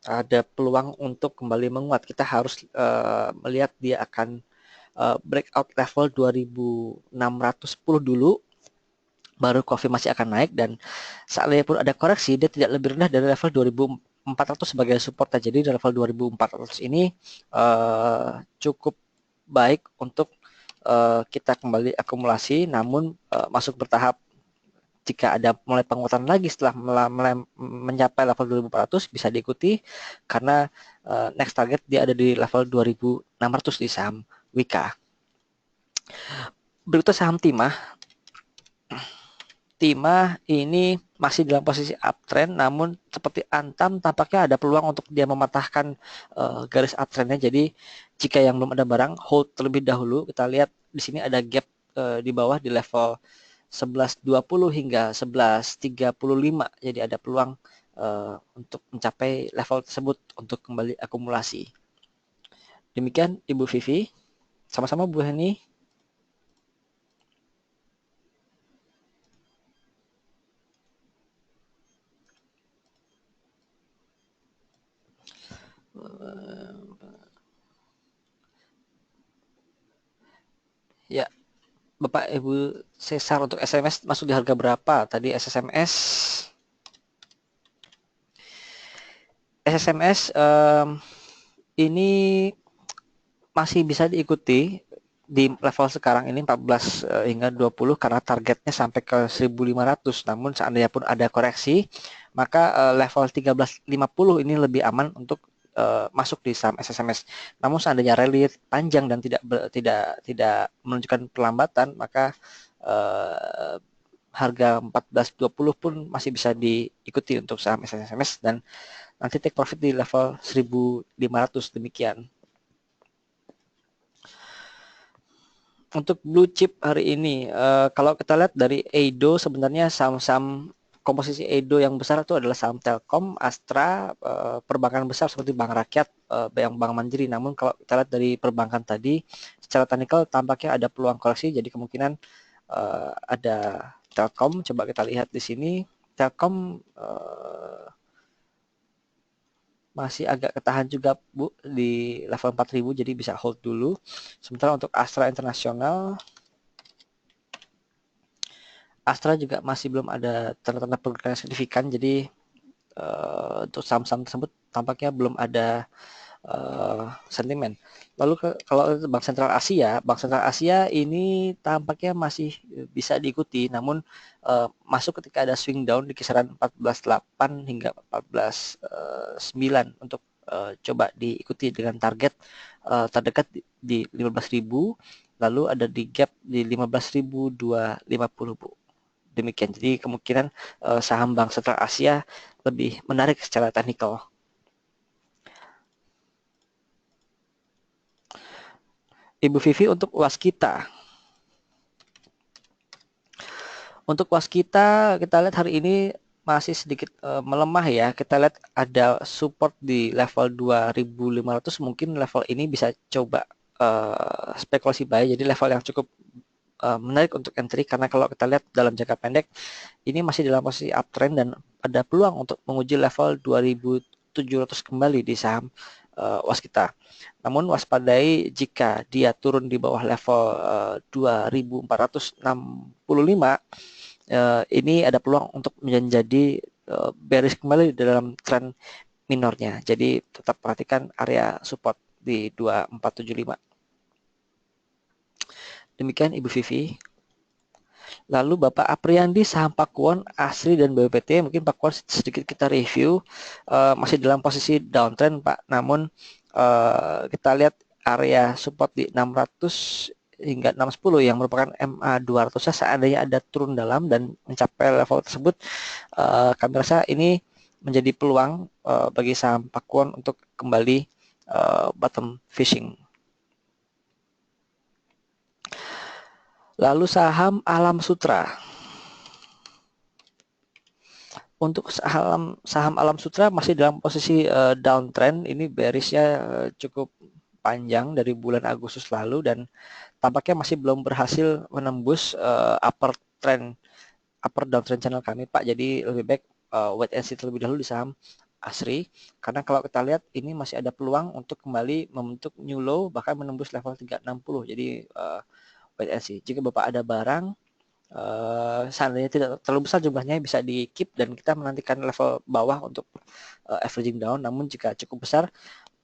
ada peluang untuk kembali menguat. Kita harus melihat dia akan breakout level 2.610 dulu, baru konfirmasi akan naik, dan seandainya pun ada koreksi, dia tidak lebih rendah dari level 2.400 sebagai support. Jadi di level 2.400 ini cukup baik untuk kita kembali akumulasi, namun masuk bertahap. Jika ada mulai penguatan lagi setelah mencapai level 2.400 bisa diikuti, karena next target dia ada di level 2.600 di saham Wika. Berikutnya saham Timah. Timah ini masih dalam posisi uptrend, namun seperti Antam tampaknya ada peluang untuk dia mematahkan garis uptrendnya. Jadi jika yang belum ada barang, hold terlebih dahulu. Kita lihat di sini ada gap di bawah di level 11.20 hingga 11.35. Jadi ada peluang untuk mencapai level tersebut untuk kembali akumulasi. Demikian Ibu Vivi. Sama-sama Bu Heni. Ya, Bapak Ibu Cesar, untuk SMS masuk di harga berapa? Tadi SSMS ini masih bisa diikuti di level sekarang ini 14 hingga 20 karena targetnya sampai ke 1.500. Namun seandainya pun ada koreksi, maka level 13.50 ini lebih aman untuk masuk di saham SSMS. Namun seandainya rally panjang dan tidak menunjukkan perlambatan, maka harga 14.20 pun masih bisa diikuti untuk saham SSMS, dan nanti take profit di level 1.500. Demikian. Untuk blue chip hari ini, kalau kita lihat dari Eido, sebenarnya saham-saham komposisi Eido yang besar itu adalah saham Telkom, Astra, perbankan besar seperti Bank Rakyat, Bank Mandiri. Namun kalau kita lihat dari perbankan tadi, secara teknikal tampaknya ada peluang koreksi, jadi kemungkinan ada Telkom. Coba kita lihat di sini, Telkom masih agak ketahan juga Bu di level 4.000, jadi bisa hold dulu. Sementara untuk Astra Internasional, Astra juga masih belum ada tanda-tanda pergerakan signifikan, jadi untuk saham-saham tersebut tampaknya belum ada sentimen. Lalu kalau Bank Sentral Asia ini tampaknya masih bisa diikuti, namun masuk ketika ada swing down di kisaran 14.8 hingga 14.9 untuk coba diikuti dengan target terdekat di 15.000, lalu ada di gap di 15.250 Bu. Demikian. Jadi kemungkinan saham Bank Sentral Asia lebih menarik secara teknikal. Ibu Vivi untuk waskita. Untuk waskita kita lihat hari ini masih sedikit melemah ya. Kita lihat ada support di level 2.500. Mungkin level ini bisa coba spekulasi buy. Jadi level yang cukup menarik untuk entry, karena kalau kita lihat dalam jangka pendek ini masih dalam posisi uptrend dan ada peluang untuk menguji level 2.700 kembali di saham waskita. Namun waspadai jika dia turun di bawah level 2.465, ini ada peluang untuk menjadi bearish kembali dalam tren minornya. Jadi tetap perhatikan area support di 2475. Demikian Ibu Vivi. Lalu Bapak Apriandi, saham Pakuwon, Asri, dan BPT. Mungkin Pakuwon sedikit kita review. Masih dalam posisi downtrend Pak. Namun kita lihat area support di 600 hingga 610 yang merupakan MA 200. Seandainya ada turun dalam dan mencapai level tersebut, kami rasa ini menjadi peluang bagi saham Pakuwon untuk kembali bottom fishing. Lalu saham Alam Sutra. Untuk saham Alam Sutra masih dalam posisi downtrend. Ini bearishnya cukup panjang dari bulan Agustus lalu dan tampaknya masih belum berhasil menembus upper downtrend channel kami Pak. Jadi lebih baik wait and see terlebih dahulu di saham Asri, karena kalau kita lihat ini masih ada peluang untuk kembali membentuk new low bahkan menembus level 360. Jadi wait and see. Jika Bapak ada barang seandainya tidak terlalu besar jumlahnya bisa di keep dan kita menantikan level bawah untuk averaging down. Namun jika cukup besar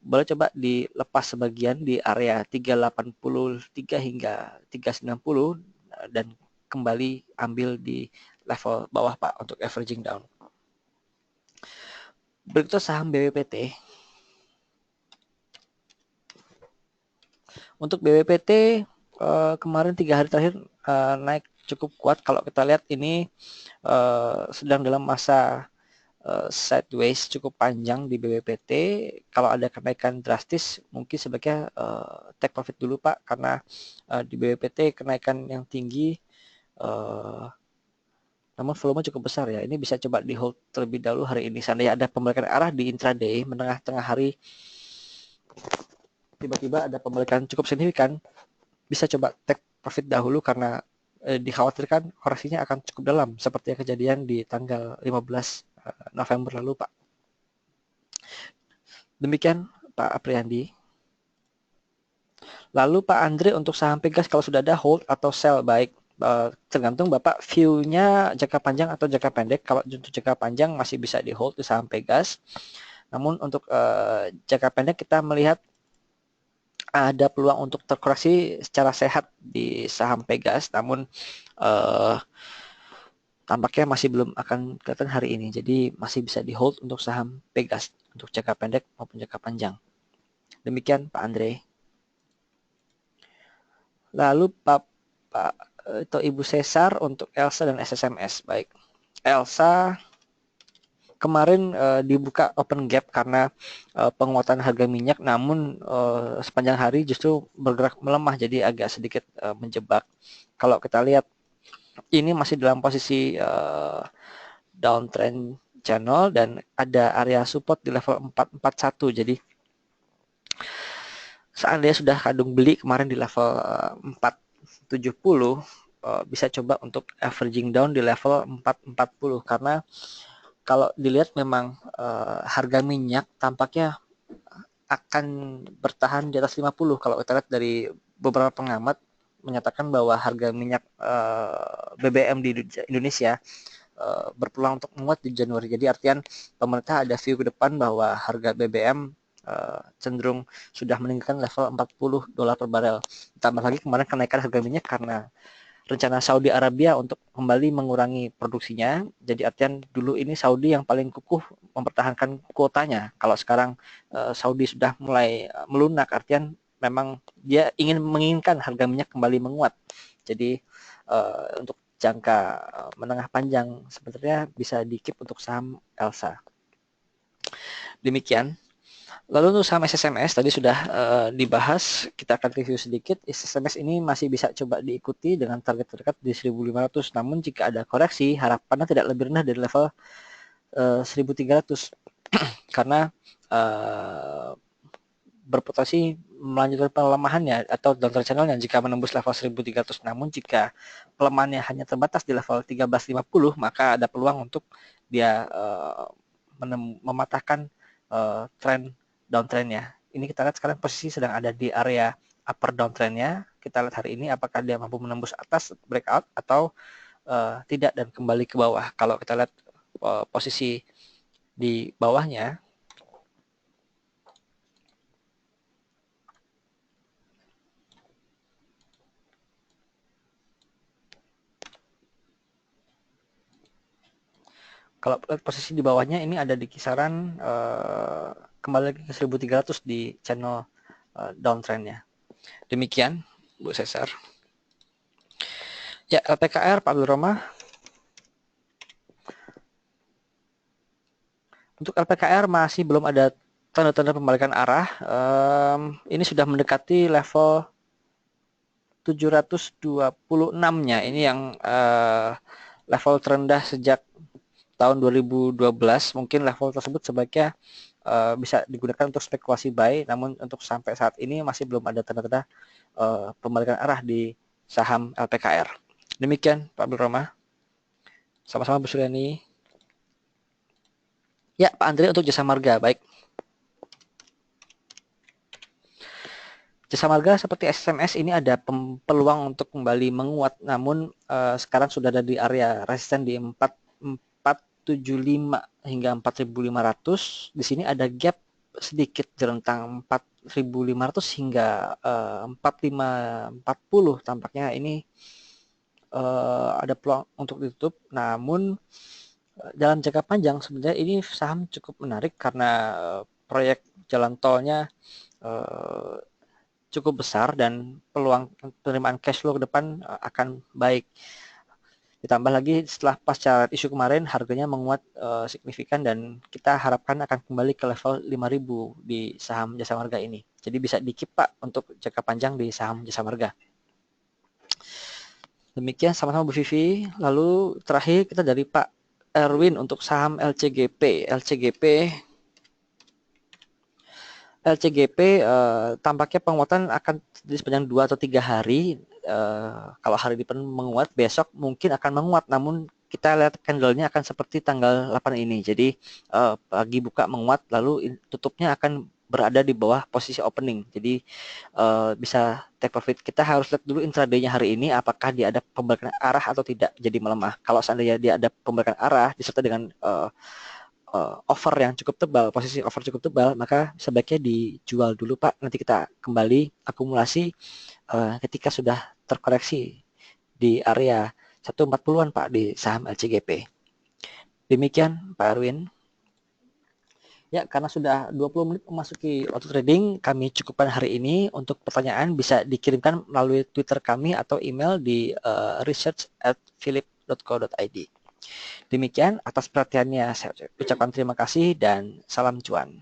boleh coba dilepas sebagian di area 383 hingga 390 dan kembali ambil di level bawah Pak untuk averaging down. Berikutnya saham BWPT. Untuk BWPT kemarin 3 hari terakhir naik cukup kuat. Kalau kita lihat ini sedang dalam masa sideways cukup panjang di BWPT. Kalau ada kenaikan drastis mungkin sebaiknya take profit dulu Pak, karena di BWPT kenaikan yang tinggi namun volume cukup besar ya. Ini bisa coba di hold terlebih dahulu hari ini. Seandainya ada pembalikan arah di intraday menengah tengah hari, tiba-tiba ada pembalikan cukup signifikan, bisa coba take profit dahulu karena dikhawatirkan koreksinya akan cukup dalam seperti yang kejadian di tanggal 15 November lalu Pak. Demikian Pak Apriandi. Lalu Pak Andre untuk saham Pegas kalau sudah ada hold atau sell baik, tergantung Bapak view-nya jangka panjang atau jangka pendek. Kalau untuk jangka panjang masih bisa di hold di saham Pegas. Namun untuk jangka pendek kita melihat ada peluang untuk terkoreksi secara sehat di saham Pegas, namun tampaknya masih belum akan kelihatan hari ini. Jadi masih bisa di hold untuk saham Pegas untuk jangka pendek maupun jangka panjang. Demikian Pak Andre. Lalu Pak atau Ibu Cesar untuk Elsa dan SSMS. Baik. Elsa kemarin dibuka open gap karena penguatan harga minyak, namun sepanjang hari justru bergerak melemah jadi agak sedikit menjebak. Kalau kita lihat ini masih dalam posisi downtrend channel dan ada area support di level 441. Jadi seandainya sudah kadung beli kemarin di level 470, bisa coba untuk averaging down di level 440 karena kalau dilihat memang harga minyak tampaknya akan bertahan di atas 50. Kalau kita lihat dari beberapa pengamat menyatakan bahwa harga minyak BBM di Indonesia berpeluang untuk menguat di Januari. Jadi artian pemerintah ada view ke depan bahwa harga BBM cenderung sudah meninggalkan level $40 per barel. Ditambah lagi kemarin kenaikan harga minyak karena rencana Saudi Arabia untuk kembali mengurangi produksinya. Jadi artian dulu ini Saudi yang paling kukuh mempertahankan kuotanya. Kalau sekarang Saudi sudah mulai melunak, artian memang dia menginginkan harga minyak kembali menguat. Jadi untuk jangka menengah panjang sebenarnya bisa di-keep untuk saham ELSA. Demikian. Lalu untuk saham SSMS tadi sudah dibahas, kita akan review sedikit. SSMS ini masih bisa coba diikuti dengan target terdekat di 1.500. Namun jika ada koreksi, harapannya tidak lebih rendah dari level 1.300 karena berpotensi melanjutkan pelemahannya atau downtrend channelnya jika menembus level 1.300. Namun jika pelemahannya hanya terbatas di level 1350, maka ada peluang untuk dia mematahkan tren downtrendnya. Ini kita lihat sekarang posisi sedang ada di area upper downtrendnya. Kita lihat hari ini apakah dia mampu menembus atas breakout atau tidak dan kembali ke bawah. Kalau kita lihat posisi di bawahnya, kalau posisi di bawahnya ini ada di kisaran kembali lagi ke 1.300 di channel downtrendnya. Demikian Bu Cesar. Ya, LPKR Pak Abdul Roma. Untuk LPKR masih belum ada tanda-tanda pembalikan arah. Ini sudah mendekati level 726-nya. Ini yang level terendah sejak tahun 2012. Mungkin level tersebut sebaiknya bisa digunakan untuk spekulasi buy, namun untuk sampai saat ini masih belum ada tanda-tanda pembalikan arah di saham LPKR. Demikian Pak Abdul Roma. Sama-sama Bu Suryani. Ya, Pak Andre untuk Jasa Marga, baik. Jasa Marga seperti SSMS ini ada peluang untuk kembali menguat, namun sekarang sudah ada di area resisten di 475 hingga 4.500. Di sini ada gap sedikit di rentang 4.500 hingga 4.540. Tampaknya ini ada peluang untuk ditutup, namun dalam jangka panjang sebenarnya ini saham cukup menarik karena proyek jalan tolnya cukup besar dan peluang penerimaan cash flow ke depan akan baik. Ditambah lagi setelah pasca isu kemarin harganya menguat signifikan dan kita harapkan akan kembali ke level 5.000 di saham Jasa Marga ini. Jadi bisa di-keep Pak untuk jangka panjang di saham Jasa Marga. Demikian sama-sama Bu Vivi. Lalu terakhir kita dari Pak Erwin untuk saham LCGP. LCGP tampaknya penguatan akan di sepanjang 2 atau 3 hari. Kalau hari ini menguat, besok mungkin akan menguat, namun kita lihat candle-nya akan seperti tanggal 8 ini. Jadi pagi buka menguat, lalu tutupnya akan berada di bawah posisi opening. Jadi bisa take profit. Kita harus lihat dulu intraday-nya hari ini apakah dia ada pembalikan arah atau tidak jadi melemah. Kalau seandainya dia ada pembalikan arah disertai dengan offer yang cukup tebal, posisi offer cukup tebal, maka sebaiknya dijual dulu Pak. Nanti kita kembali akumulasi ketika sudah terkoreksi di area 140-an Pak di saham LCGP. Demikian Pak Erwin. Ya, karena sudah 20 menit memasuki waktu trading, kami cukupkan hari ini. Untuk pertanyaan bisa dikirimkan melalui Twitter kami atau email di research@philip.co.id. Demikian, atas perhatiannya saya ucapkan terima kasih dan salam cuan.